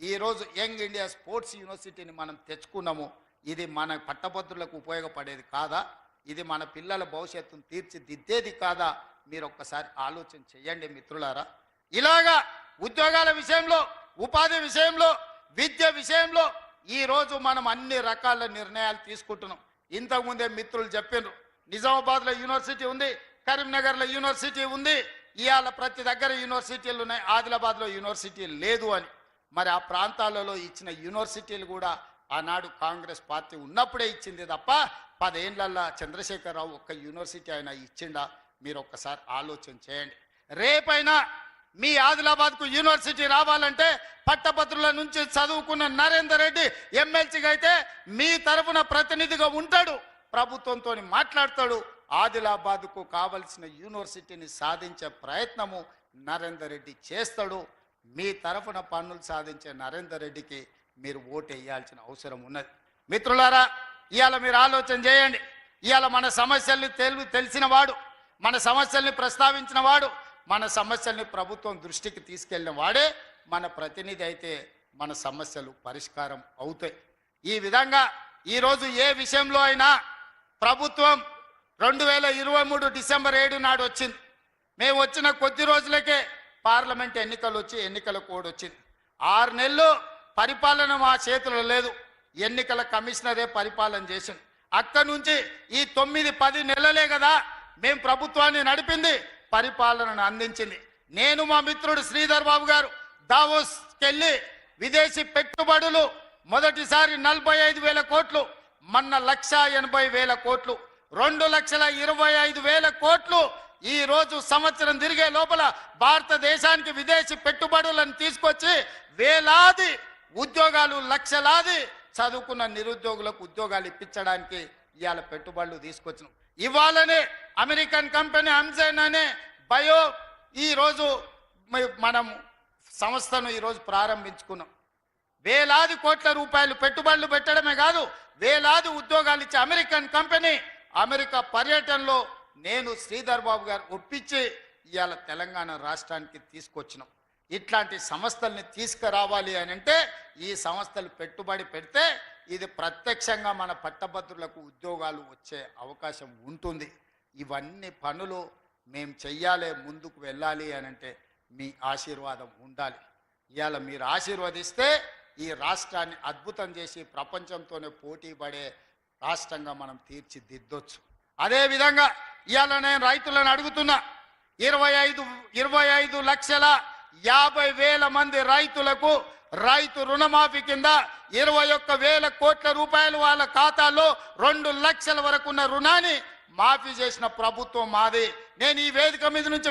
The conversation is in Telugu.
ఈరోజు యంగ్ ఇండియా స్పోర్ట్స్ యూనివర్సిటీని మనం తెచ్చుకున్నాము. ఇది మన పట్టభద్రులకు ఉపయోగపడేది కాదా? ఇది మన పిల్లల భవిష్యత్తును తీర్చిదిద్దేది కాదా? మీరు ఒక్కసారి ఆలోచన చేయండి మిత్రులారా. ఇలాగా ఉద్యోగాల విషయంలో, ఉపాధి విషయంలో, విద్య విషయంలో ఈరోజు మనం అన్ని రకాల నిర్ణయాలు తీసుకుంటున్నాం. ఇంతకుముందే మిత్రులు చెప్పినారు, నిజామాబాద్లో యూనివర్సిటీ ఉంది, కరీంనగర్లో యూనివర్సిటీ ఉంది, ఇవాళ ప్రతి దగ్గర యూనివర్సిటీలు ఉన్నాయి, ఆదిలాబాద్లో యూనివర్సిటీ లేదు అని. మరి ఆ ప్రాంతాలలో ఇచ్చిన యూనివర్సిటీలు కూడా ఆనాడు కాంగ్రెస్ పార్టీ ఉన్నప్పుడే ఇచ్చింది తప్ప 10 ఏళ్లలో చంద్రశేఖరరావు ఒక్క యూనివర్సిటీ అయినా ఇచ్చిండా? మీరు ఒక్కసారి ఆలోచన చేయండి. రేపైనా మీ ఆదిలాబాద్కు యూనివర్సిటీ రావాలంటే పట్టభద్రుల నుంచి చదువుకున్న నరేందర్ రెడ్డి ఎమ్మెల్సీగా అయితే మీ తరఫున ప్రతినిధిగా ఉంటాడు, ప్రభుత్వంతో మాట్లాడతాడు. ఆదిలాబాద్కు కావలసిన యూనివర్సిటీని సాధించే ప్రయత్నము నరేందర్ రెడ్డి చేస్తాడు. మీ తరఫున పన్నులు సాధించే నరేందర్ రెడ్డికి మీరు ఓటు వేయాల్సిన అవసరం ఉన్నది. మిత్రులారా, ఇవాళ మీరు ఆలోచన చేయండి. ఇవాళ మన సమస్యల్ని తెలిసిన వాడు, మన సమస్యల్ని ప్రస్తావించిన వాడు, మన సమస్యల్ని ప్రభుత్వం దృష్టికి తీసుకెళ్లిన వాడే మన ప్రతినిధి అయితే మన సమస్యలు పరిష్కారం అవుతాయి. ఈ విధంగా ఈరోజు ఏ విషయంలో అయినా ప్రభుత్వం 2023 డిసెంబర్ 7 నాడు వచ్చింది. మేము వచ్చిన కొద్ది రోజులకే పార్లమెంట్ ఎన్నికలు వచ్చి ఎన్నికల కోడ్ వచ్చింది. 6 నెలలు పరిపాలన మా చేతిలో లేదు, ఎన్నికల కమిషనరే పరిపాలన చేసింది. అక్కడి నుంచి ఈ 9-10 నెలలే కదా మేము ప్రభుత్వాన్ని నడిపింది, పరిపాలనను అందించింది. నేను మా మిత్రుడు శ్రీధర్ బాబు గారు దావోస్కి వెళ్ళి విదేశీ పెట్టుబడులు మొదటిసారి 45,000 కోట్లు, మొన్న 1,80,000 కోట్లు, 2,25,000 కోట్లు ఈ రోజు సంవత్సరం తిరిగే లోపల భారతదేశానికి విదేశీ పెట్టుబడులను తీసుకొచ్చి వేలాది ఉద్యోగాలు, లక్షలాది చదువుకున్న నిరుద్యోగులకు ఉద్యోగాలు ఇప్పించడానికి ఇవాళ పెట్టుబడులు తీసుకొచ్చినాం. ఇవాళనే అమెరికన్ కంపెనీ అమ్జైన్ అనే బయో ఈరోజు మనం సంస్థను ఈరోజు ప్రారంభించుకున్నాం. వేలాది కోట్ల రూపాయలు పెట్టుబడులు పెట్టడమే కాదు, వేలాది ఉద్యోగాలు ఇచ్చే అమెరికన్ కంపెనీ అమెరికా పర్యటనలో నేను శ్రీధర్ బాబు గారు ఒప్పించి ఇవాళ తెలంగాణ రాష్ట్రానికి తీసుకొచ్చినాం. ఇట్లాంటి సంస్థల్ని తీసుకురావాలి అని అంటే ఈ సంస్థలు పెట్టుబడి పెడితే ఇది ప్రత్యక్షంగా మన పట్టభద్రులకు ఉద్యోగాలు వచ్చే అవకాశం ఉంటుంది. ఇవన్నీ పనులు మేము చెయ్యాలి, ముందుకు వెళ్ళాలి అని అంటే మీ ఆశీర్వాదం ఉండాలి. ఇవాళ మీరు ఆశీర్వదిస్తే ఈ రాష్ట్రాన్ని అద్భుతం చేసి ప్రపంచంతోనే పోటీ పడే రాష్ట్రంగా మనం తీర్చిదిద్దొచ్చు. అదేవిధంగా ఇవాళ నేను రైతులను అడుగుతున్నా, 25,50,000 మంది రైతులకు రైతు రుణమాఫీ కింద 21,000 కోట్ల రూపాయలు వాళ్ళ ఖాతాలో 2 లక్షల వరకు ఉన్న రుణాన్ని మాఫీ చేసిన ప్రభుత్వం మాది. నేను ఈ వేదిక మీద నుంచి